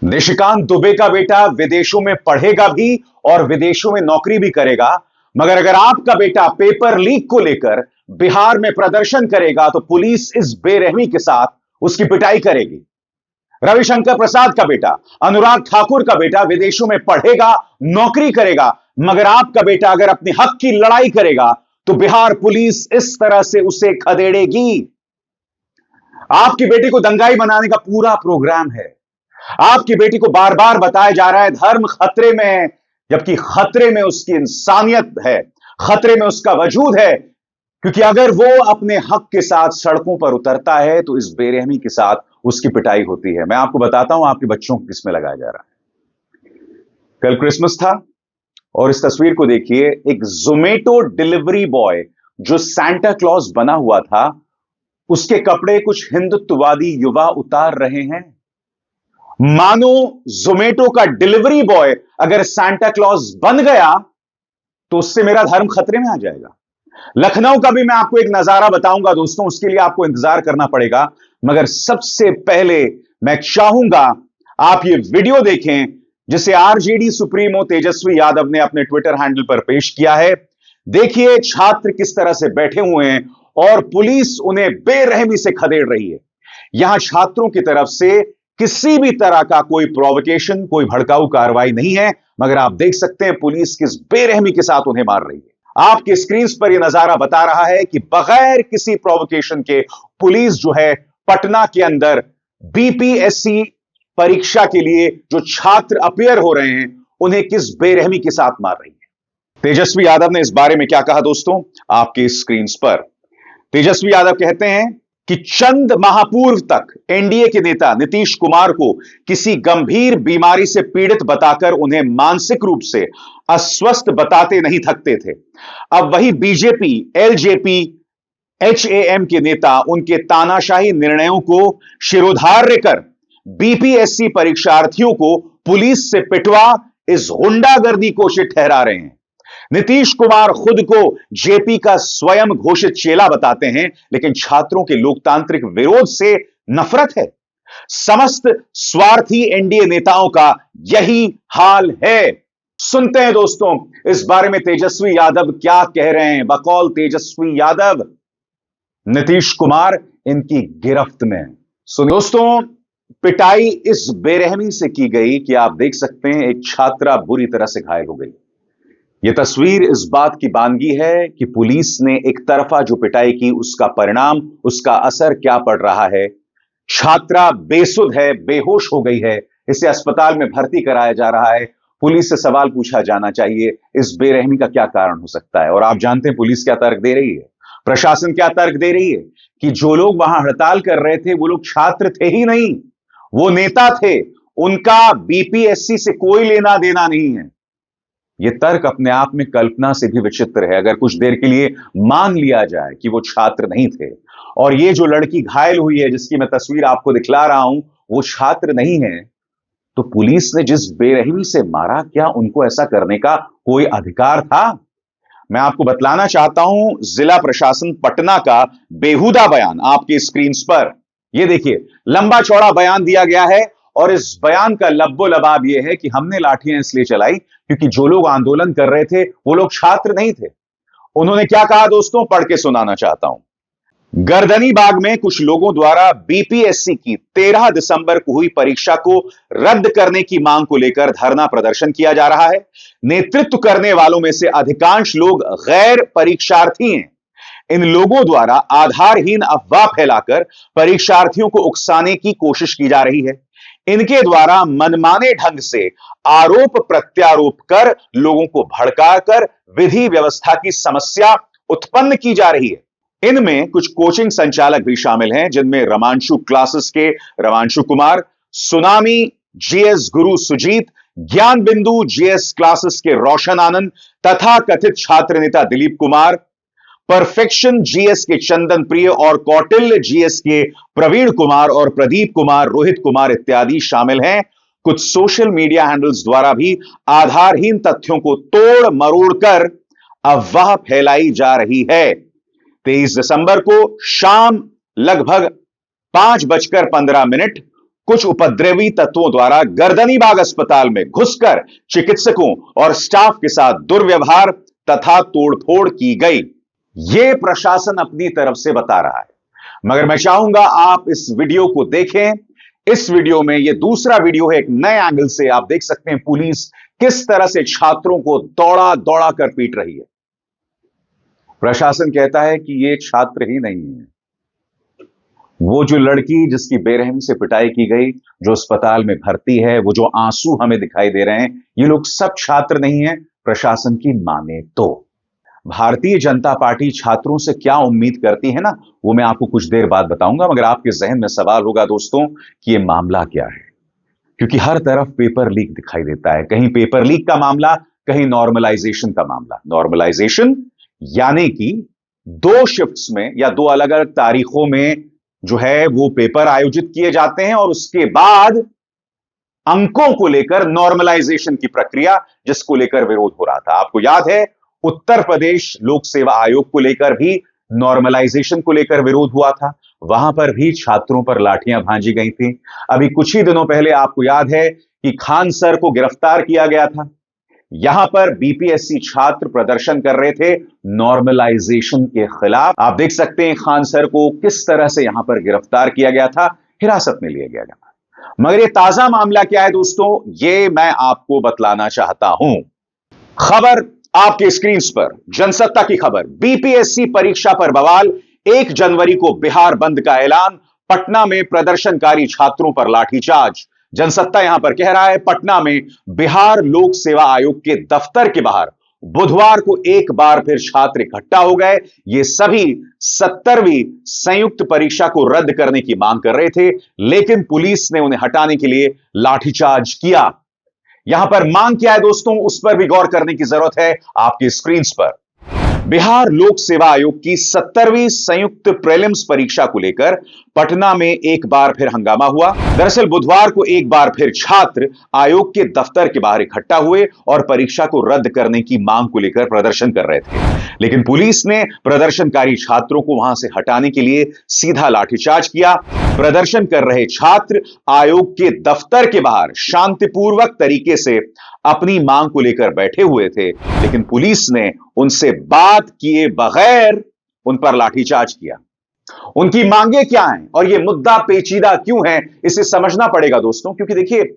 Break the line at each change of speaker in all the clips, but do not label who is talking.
निशिकांत दुबे का बेटा विदेशों में पढ़ेगा भी और विदेशों में नौकरी भी करेगा, मगर अगर आपका बेटा पेपर लीक को लेकर बिहार में प्रदर्शन करेगा तो पुलिस इस बेरहमी के साथ उसकी पिटाई करेगी। रविशंकर प्रसाद का बेटा, अनुराग ठाकुर का बेटा विदेशों में पढ़ेगा, नौकरी करेगा, मगर आपका बेटा अगर अपने हक की लड़ाई करेगा तो बिहार पुलिस इस तरह से उसे खदेड़ेगी। आपकी बेटी को दंगाई बनाने का पूरा प्रोग्राम है। आपकी बेटी को बार बार बताया जा रहा है धर्म खतरे में है, जबकि खतरे में उसकी इंसानियत है, खतरे में उसका वजूद है। क्योंकि अगर वो अपने हक के साथ सड़कों पर उतरता है तो इस बेरहमी के साथ उसकी पिटाई होती है। मैं आपको बताता हूं आपके बच्चों को किसमें लगाया जा रहा है। कल क्रिसमस था और इस तस्वीर को देखिए, एक जोमेटो डिलीवरी बॉय जो सांता क्लॉज बना हुआ था, उसके कपड़े कुछ हिंदुत्ववादी युवा उतार रहे हैं। मानो जोमेटो का डिलीवरी बॉय अगर सांता क्लॉज बन गया तो उससे मेरा धर्म खतरे में आ जाएगा। लखनऊ का भी मैं आपको एक नजारा बताऊंगा दोस्तों, उसके लिए आपको इंतजार करना पड़ेगा। मगर सबसे पहले मैं चाहूंगा आप ये वीडियो देखें जिसे आरजेडी सुप्रीमो तेजस्वी यादव ने अपने ट्विटर हैंडल पर पेश किया है। देखिए छात्र किस तरह से बैठे हुए हैं और पुलिस उन्हें बेरहमी से खदेड़ रही है। यहां छात्रों की तरफ से किसी भी तरह का कोई प्रोवोकेशन, कोई भड़काऊ कार्रवाई नहीं है, मगर आप देख सकते हैं पुलिस किस बेरहमी के साथ उन्हें मार रही है। आपके स्क्रीन पर यह नजारा बता रहा है कि बगैर किसी प्रोवोकेशन के पुलिस जो है पटना के अंदर बीपीएससी परीक्षा के लिए जो छात्र अपियर हो रहे हैं उन्हें किस बेरहमी के साथ मार रही है। तेजस्वी यादव ने इस बारे में क्या कहा दोस्तों, आपके स्क्रीन पर। तेजस्वी यादव कहते हैं कि चंद माह पूर्व तक एनडीए के नेता नीतीश कुमार को किसी गंभीर बीमारी से पीड़ित बताकर उन्हें मानसिक रूप से अस्वस्थ बताते नहीं थकते थे। अब वही बीजेपी, एलजेपी, एचएएम के नेता उनके तानाशाही निर्णयों को शिरोधार्य कर बीपीएससी परीक्षार्थियों को पुलिस से पिटवा इस गुंडागर्दी को ठहरा रहे हैं। नीतीश कुमार खुद को जेपी का स्वयं घोषित चेला बताते हैं, लेकिन छात्रों के लोकतांत्रिक विरोध से नफरत है। समस्त स्वार्थी एनडीए नेताओं का यही हाल है। सुनते हैं दोस्तों इस बारे में तेजस्वी यादव क्या कह रहे हैं। बकौल तेजस्वी यादव, नीतीश कुमार इनकी गिरफ्त में। सुन दोस्तों, पिटाई इस बेरहमी से की गई कि आप देख सकते हैं एक छात्रा बुरी तरह से घायल हो गई। यह तस्वीर इस बात की बानगी है कि पुलिस ने एक तरफा जो पिटाई की उसका परिणाम, उसका असर क्या पड़ रहा है। छात्रा बेसुध है, बेहोश हो गई है, इसे अस्पताल में भर्ती कराया जा रहा है। पुलिस से सवाल पूछा जाना चाहिए इस बेरहमी का क्या कारण हो सकता है। और आप जानते हैं पुलिस क्या तर्क दे रही है, प्रशासन क्या तर्क दे रही है कि जो लोग वहां हड़ताल कर रहे थे वो लोग छात्र थे ही नहीं, वो नेता थे, उनका बीपीएससी से कोई लेना देना नहीं है। यह तर्क अपने आप में कल्पना से भी विचित्र है। अगर कुछ देर के लिए मान लिया जाए कि वो छात्र नहीं थे और ये जो लड़की घायल हुई है जिसकी मैं तस्वीर आपको दिखला रहा हूं वो छात्र नहीं है, तो पुलिस ने जिस बेरहमी से मारा, क्या उनको ऐसा करने का कोई अधिकार था? मैं आपको बतलाना चाहता हूं जिला प्रशासन पटना का बेहुदा बयान आपके स्क्रीन पर। यह देखिए, लंबा चौड़ा बयान दिया गया है और इस बयान का लब्बो लबाब यह है कि हमने लाठियां इसलिए चलाई क्योंकि जो लोग आंदोलन कर रहे थे वो लोग छात्र नहीं थे। उन्होंने क्या कहा दोस्तों, पढ़ के सुनाना चाहता हूं। गर्दनी बाग में कुछ लोगों द्वारा बीपीएससी की 13 दिसंबर को हुई परीक्षा को रद्द करने की मांग को लेकर धरना प्रदर्शन किया जा रहा है। नेतृत्व करने वालों में से अधिकांश लोग गैर परीक्षार्थी हैं। इन लोगों द्वारा आधारहीन अफवाह फैलाकर परीक्षार्थियों को उकसाने की कोशिश की जा रही है। इनके द्वारा मनमाने ढंग से आरोप प्रत्यारोप कर लोगों को भड़काकर विधि व्यवस्था की समस्या उत्पन्न की जा रही है। इनमें कुछ कोचिंग संचालक भी शामिल हैं, जिनमें रमांशु क्लासेस के रमांशु कुमार, सुनामी जीएस गुरु सुजीत, ज्ञान बिंदु जीएस क्लासेस के रोशन आनंद तथा कथित छात्र नेता दिलीप कुमार, परफेक्शन जीएस के चंदन प्रिय और कौटिल्य जीएस के प्रवीण कुमार और प्रदीप कुमार, रोहित कुमार इत्यादि शामिल हैं। कुछ सोशल मीडिया हैंडल्स द्वारा भी आधारहीन तथ्यों को तोड़ मरोड़ कर अफवाह फैलाई जा रही है। 23 दिसंबर को शाम लगभग 5:15 कुछ उपद्रवी तत्वों द्वारा गर्दनीबाग अस्पताल में घुसकर चिकित्सकों और स्टाफ के साथ दुर्व्यवहार तथा तोड़फोड़ की गई। यह प्रशासन अपनी तरफ से बता रहा है, मगर मैं चाहूंगा आप इस वीडियो को देखें। इस वीडियो में यह दूसरा वीडियो है, एक नए एंगल से आप देख सकते हैं पुलिस किस तरह से छात्रों को दौड़ा दौड़ा कर पीट रही है। प्रशासन कहता है कि यह छात्र ही नहीं है, वो जो लड़की जिसकी बेरहमी से पिटाई की गई, जो अस्पताल में भर्ती है, वो जो आंसू हमें दिखाई दे रहे हैं, ये लोग सब छात्र नहीं है। प्रशासन की माने तो भारतीय जनता पार्टी छात्रों से क्या उम्मीद करती है ना, वो मैं आपको कुछ देर बाद बताऊंगा। मगर आपके जहन में सवाल होगा दोस्तों कि ये मामला क्या है, क्योंकि हर तरफ पेपर लीक दिखाई देता है। कहीं पेपर लीक का मामला, कहीं नॉर्मलाइजेशन का मामला। नॉर्मलाइजेशन यानी कि 2 शिफ्ट्स में या 2 अलग अलग तारीखों में जो है वो पेपर आयोजित किए जाते हैं और उसके बाद अंकों को लेकर नॉर्मलाइजेशन की प्रक्रिया, जिसको लेकर विरोध हो रहा था। आपको याद है उत्तर प्रदेश लोक सेवा आयोग को लेकर भी नॉर्मलाइजेशन को लेकर विरोध हुआ था, वहां पर भी छात्रों पर लाठियां भांजी गई थी। अभी कुछ ही दिनों पहले आपको याद है कि खान सर को गिरफ्तार किया गया था। यहां पर बीपीएससी छात्र प्रदर्शन कर रहे थे नॉर्मलाइजेशन के खिलाफ। आप देख सकते हैं खान सर को किस तरह से यहां पर गिरफ्तार किया गया था, हिरासत में लिया गया था। मगर यह ताजा मामला क्या है दोस्तों, यह मैं आपको बतलाना चाहता हूं। खबर आपके स्क्रीन पर, जनसत्ता की खबर। बीपीएससी परीक्षा पर बवाल, 1 जनवरी को बिहार बंद का ऐलान, पटना में प्रदर्शनकारी छात्रों पर लाठीचार्ज। जनसत्ता यहां पर कह रहा है पटना में बिहार लोक सेवा आयोग के दफ्तर के बाहर बुधवार को एक बार फिर छात्र इकट्ठा हो गए। ये सभी 70वीं संयुक्त परीक्षा को रद्द करने की मांग कर रहे थे, लेकिन पुलिस ने उन्हें हटाने के लिए लाठीचार्ज किया। यहां पर मांग क्या है दोस्तों, उस पर भी गौर करने की जरूरत है। आपकी स्क्रीन पर बिहार लोक सेवा आयोग की 70वीं संयुक्त प्रीलिम्स परीक्षा को लेकर पटना में एक बार फिर हंगामा हुआ। दरअसल बुधवार को एक बार फिर छात्र आयोग के दफ्तर के बाहर इकट्ठा हुए और परीक्षा को रद्द करने की मांग को लेकर प्रदर्शन कर रहे थे, लेकिन पुलिस ने प्रदर्शनकारी छात्रों को वहां से हटाने के लिए सीधा लाठीचार्ज किया। प्रदर्शन कर रहे छात्र आयोग के दफ्तर के बाहर शांतिपूर्वक तरीके से अपनी मांग को लेकर बैठे हुए थे, लेकिन पुलिस ने उनसे बात किए बगैर उन पर लाठीचार्ज किया। उनकी मांगे क्या हैं और यह मुद्दा पेचीदा क्यों है, इसे समझना पड़ेगा दोस्तों, क्योंकि देखिए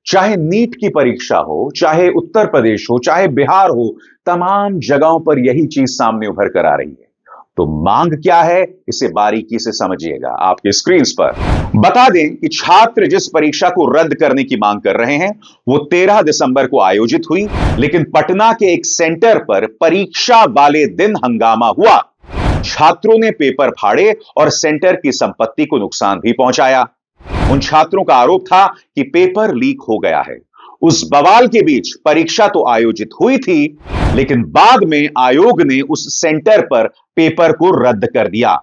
चाहे नीट की परीक्षा हो, चाहे उत्तर प्रदेश हो, चाहे बिहार हो, तमाम जगहों पर यही चीज सामने उभर कर आ रही है। तो मांग क्या है, इसे बारीकी से समझिएगा। आपके स्क्रीन पर बता दें कि छात्र जिस परीक्षा को रद्द करने की मांग कर रहे हैं वो 13 दिसंबर को आयोजित हुई, लेकिन पटना के एक सेंटर पर परीक्षा वाले दिन हंगामा हुआ। छात्रों ने पेपर फाड़े और सेंटर की संपत्ति को नुकसान भी पहुंचाया। उन छात्रों का आरोप था कि पेपर लीक हो गया है। उस बवाल के बीच परीक्षा तो आयोजित हुई थी, लेकिन बाद में आयोग ने उस सेंटर पर पेपर को रद्द कर दिया।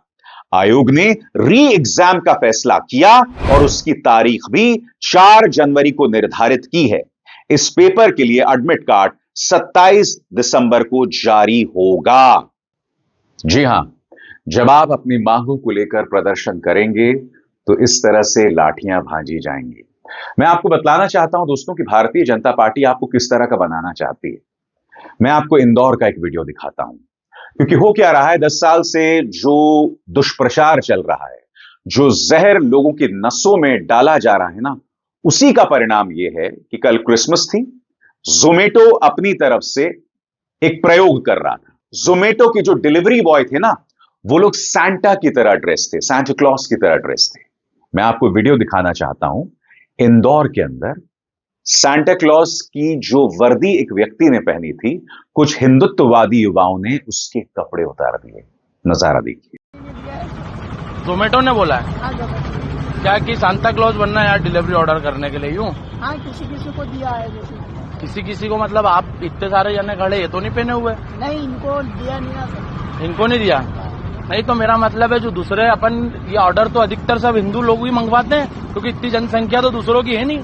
आयोग ने री एग्जाम का फैसला किया और उसकी तारीख भी 4 जनवरी को निर्धारित की है। इस पेपर के लिए एडमिट कार्ड 27 दिसंबर को जारी होगा। जी हां, जब आप अपनी मांगों को लेकर प्रदर्शन करेंगे तो इस तरह से लाठियां भांजी जाएंगी। मैं आपको बतलाना चाहता हूं दोस्तों कि भारतीय जनता पार्टी आपको किस तरह का बनाना चाहती है। मैं आपको इंदौर का एक वीडियो दिखाता हूं, क्योंकि हो क्या रहा है, 10 साल से जो दुष्प्रचार चल रहा है, जो जहर लोगों की नसों में डाला जा रहा है ना, उसी का परिणाम यह है कि कल क्रिसमस थी। जोमेटो अपनी तरफ से एक प्रयोग कर रहा था। जोमेटो के जो डिलीवरी बॉय थे ना, वो लोग सांता की तरह ड्रेस थे, सांता क्लॉज की तरह ड्रेस थे। मैं आपको वीडियो दिखाना चाहता हूं। इंदौर के अंदर सांता क्लॉज की जो वर्दी एक व्यक्ति ने पहनी थी, कुछ हिंदुत्ववादी युवाओं ने उसके कपड़े उतार दिए। नजारा देखिए।
जोमेटो ने बोला है क्या कि सांता क्लॉज बनना है यार डिलीवरी ऑर्डर करने के लिए? यूं
हाँ, किसी किसी को दिया है। जैसे
किसी किसी को मतलब आप इतने सारे जने खड़े, ये तो नहीं पहने हुए?
नहीं, इनको दिया नहीं आता।
इनको नहीं दिया? नहीं तो मेरा मतलब है जो दूसरे अपन ये ऑर्डर तो अधिकतर सब हिंदू लोग ही मंगवाते हैं, क्योंकि इतनी जनसंख्या तो दूसरों की है नहीं।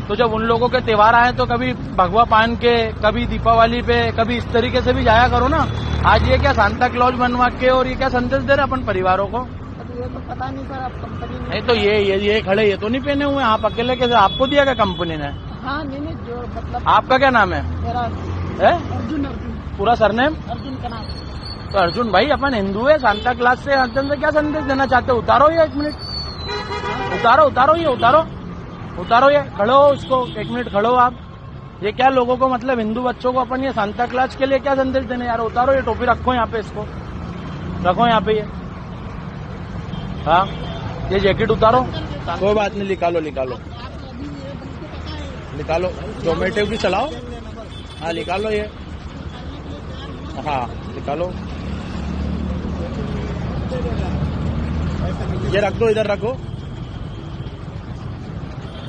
तो जब उन लोगों के त्योहार आए तो कभी भगवा पान के, कभी दीपावली पे, कभी इस तरीके से भी जाया करो ना। आज ये क्या सांता क्लॉज बनवा के और ये क्या संदेश दे रहे अपन परिवारों को?
ये तो पता नहीं सर, अब कंपनी ने।
नहीं तो ये खड़े ये तो नहीं पहने हुए, आप अकेले कैसे, आपको दिया क्या कंपनी ने?
हाँ नहीं जो मतलब।
आपका क्या नाम है?
मेरा
है?
अर्जुन।
पूरा सरनेम?
अर्जुन का नाम।
तो अर्जुन भाई अपन हिंदू है, सांता क्लास से अर्जुन से क्या संदेश देना चाहते हो? उतारो ये 1 मिनट, उतारो ये, उतारो ये, खड़ो हो उसको 1 मिनट खड़ो आप। ये क्या लोगों को मतलब हिंदू बच्चों को अपन ये सांता क्लास के लिए क्या संदेश देने यार? उतारो ये टोपी, रखो यहाँ पे, इसको रखो यहाँ पे ये। हाँ ये जैकेट उतारो, कोई बात नहीं, निकालो जोमेटो की चलाओ। हाँ निकालो ये, हाँ निकालो, ये रख दो, इधर रखो,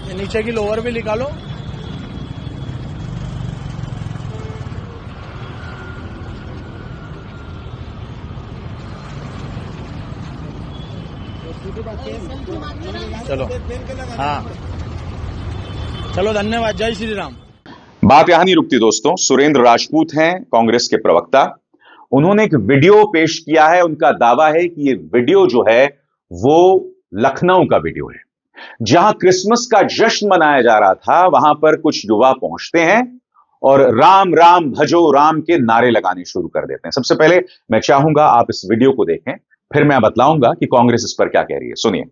ये नीचे की लोअर भी निकालो। चलो हाँ चलो, धन्यवाद, जय श्री राम।
बात यहां नहीं रुकती दोस्तों। सुरेंद्र राजपूत हैं कांग्रेस के प्रवक्ता। उन्होंने एक वीडियो पेश किया है। उनका दावा है कि ये वीडियो जो है वो लखनऊ का वीडियो है, जहां क्रिसमस का जश्न मनाया जा रहा था। वहां पर कुछ युवा पहुंचते हैं और राम राम भजो राम के नारे लगाने शुरू कर देते हैं। सबसे पहले मैं चाहूंगा आप इस वीडियो को देखें, फिर मैं बतलाऊंगा कि कांग्रेस इस पर क्या कह रही है। सुनिए।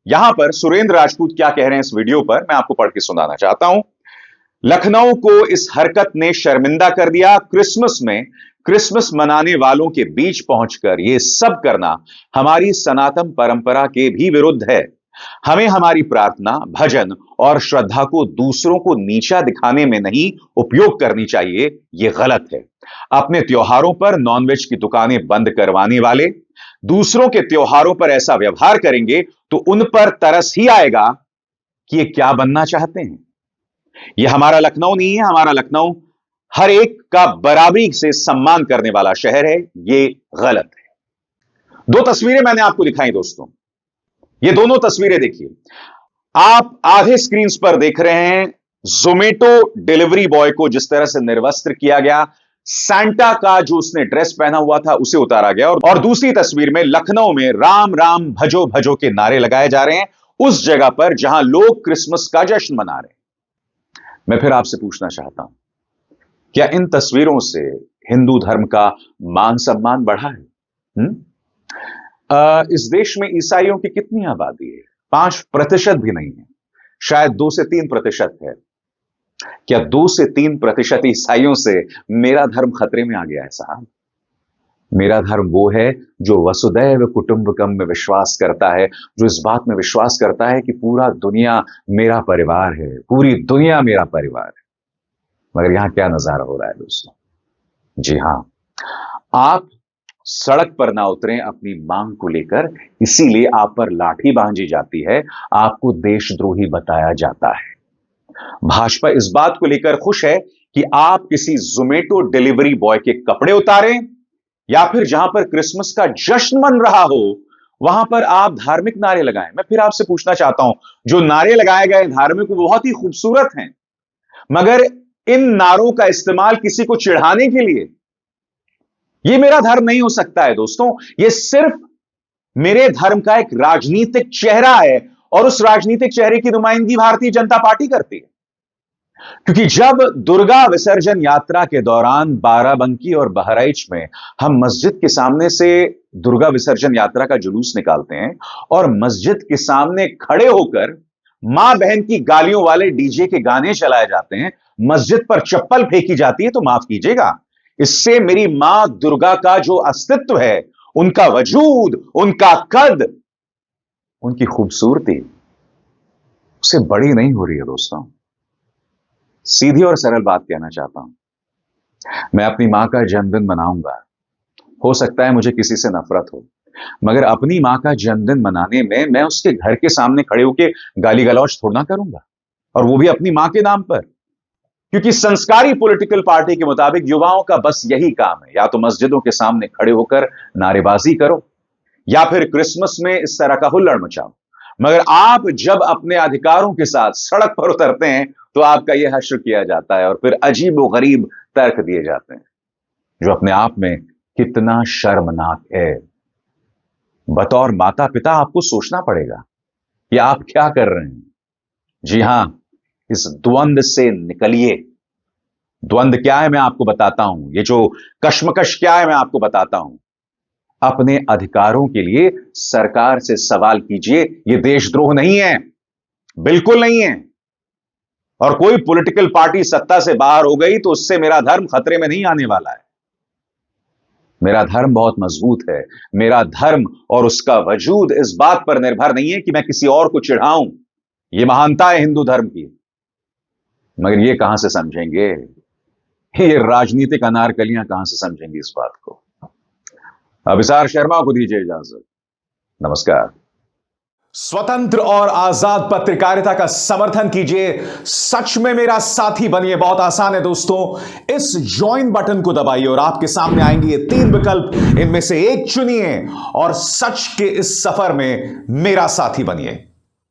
यहां पर सुरेंद्र राजपूत क्या कह रहे हैं इस वीडियो पर, मैं आपको पढ़ के सुनाना चाहता हूं। लखनऊ को इस हरकत ने शर्मिंदा कर दिया। क्रिसमस में क्रिसमस मनाने वालों के बीच पहुंचकर यह सब करना हमारी सनातन परंपरा के भी विरुद्ध है। हमें हमारी प्रार्थना, भजन और श्रद्धा को दूसरों को नीचा दिखाने में नहीं उपयोग करनी चाहिए। यह गलत है। अपने त्योहारों पर नॉनवेज की दुकानें बंद करवाने वाले दूसरों के त्योहारों पर ऐसा व्यवहार करेंगे तो उन पर तरस ही आएगा कि ये क्या बनना चाहते हैं। यह हमारा लखनऊ नहीं है। हमारा लखनऊ हर एक का बराबरी से सम्मान करने वाला शहर है। यह गलत है। 2 तस्वीरें मैंने आपको दिखाई दोस्तों। ये दोनों तस्वीरें देखिए। आप आधे स्क्रीन पर देख रहे हैं जोमेटो डिलीवरी बॉय को जिस तरह से निर्वस्त्र किया गया, सांता का जो उसने ड्रेस पहना हुआ था उसे उतारा गया, और दूसरी तस्वीर में लखनऊ में राम राम भजो भजो के नारे लगाए जा रहे हैं उस जगह पर जहां लोग क्रिसमस का जश्न मना रहे हैं। मैं फिर आपसे पूछना चाहता हूं, क्या इन तस्वीरों से हिंदू धर्म का मान सम्मान बढ़ा है? इस देश में ईसाइयों की कितनी आबादी है? 5% भी नहीं है, शायद 2 से 3% है। क्या 2 से 3% ईसाइयों से मेरा धर्म खतरे में आ गया है साहब? मेरा धर्म वो है जो वसुदैव कुटुंबकम में विश्वास करता है, जो इस बात में विश्वास करता है कि पूरा दुनिया मेरा परिवार है, पूरी दुनिया मेरा परिवार है। मगर यहां क्या नजारा हो रहा है दोस्तों? जी हां, आप सड़क पर ना उतरें अपनी मांग को लेकर, इसीलिए आप पर लाठी बांधी जाती है, आपको देशद्रोही बताया जाता है। भाजपा इस बात को लेकर खुश है कि आप किसी जोमेटो डिलीवरी बॉय के कपड़े उतारें या फिर जहां पर क्रिसमस का जश्न मन रहा हो वहां पर आप धार्मिक नारे लगाएं। मैं फिर आपसे पूछना चाहता हूं, जो नारे लगाए गए धार्मिक वो बहुत ही खूबसूरत हैं, मगर इन नारों का इस्तेमाल किसी को चिढ़ाने के लिए यह मेरा धर्म नहीं हो सकता है दोस्तों। यह सिर्फ मेरे धर्म का एक राजनीतिक चेहरा है और उस राजनीतिक चेहरे की नुमाइंदगी भारतीय जनता पार्टी करती है। क्योंकि जब दुर्गा विसर्जन यात्रा के दौरान बाराबंकी और बहराइच में हम मस्जिद के सामने से दुर्गा विसर्जन यात्रा का जुलूस निकालते हैं और मस्जिद के सामने खड़े होकर मां बहन की गालियों वाले डीजे के गाने चलाए जाते हैं, मस्जिद पर चप्पल फेंकी जाती है, तो माफ कीजिएगा, इससे मेरी मां दुर्गा का जो अस्तित्व है, उनका वजूद, उनका कद, उनकी खूबसूरती उससे बड़ी नहीं हो रही है दोस्तों। सीधी और सरल बात कहना चाहता हूं, मैं अपनी मां का जन्मदिन मनाऊंगा। हो सकता है मुझे किसी से नफरत हो, मगर अपनी मां का जन्मदिन मनाने में मैं उसके घर के सामने खड़े होकर गाली गलौज थोड़ा ना करूंगा, और वो भी अपनी मां के नाम पर। क्योंकि संस्कारी पॉलिटिकल पार्टी के मुताबिक युवाओं का बस यही काम है, या तो मस्जिदों के सामने खड़े होकर नारेबाजी करो या फिर क्रिसमस में इस तरह का हुल्लड़ मचाओ। मगर आप जब अपने अधिकारों के साथ सड़क पर उतरते हैं तो आपका यह हश्र किया जाता है और फिर अजीब व गरीब तर्क दिए जाते हैं, जो अपने आप में कितना शर्मनाक है। बतौर माता पिता आपको सोचना पड़ेगा कि आप क्या कर रहे हैं। जी हां, इस द्वंद से निकलिए। द्वंद क्या है मैं आपको बताता हूं, ये जो कश्मकश क्या है मैं आपको बताता हूं। अपने अधिकारों के लिए सरकार से सवाल कीजिए। यह देशद्रोह नहीं है, बिल्कुल नहीं है। और कोई पॉलिटिकल पार्टी सत्ता से बाहर हो गई तो उससे मेरा धर्म खतरे में नहीं आने वाला है। मेरा धर्म बहुत मजबूत है। मेरा धर्म और उसका वजूद इस बात पर निर्भर नहीं है कि मैं किसी और को चिढ़ाऊं। यह महानता है हिंदू धर्म की। मगर यह कहां से समझेंगे, ये राजनीतिक अनारकलियां कहां से समझेंगी इस बात को। अभिसार शर्मा को दीजिए इजाजत। नमस्कार।
स्वतंत्र और आजाद पत्रकारिता का समर्थन कीजिए, सच में मेरा साथी बनिए। बहुत आसान है दोस्तों, इस ज्वाइन बटन को दबाइए और आपके सामने आएंगे ये 3 विकल्प, इनमें से एक चुनिए और सच के इस सफर में मेरा साथी बनिए।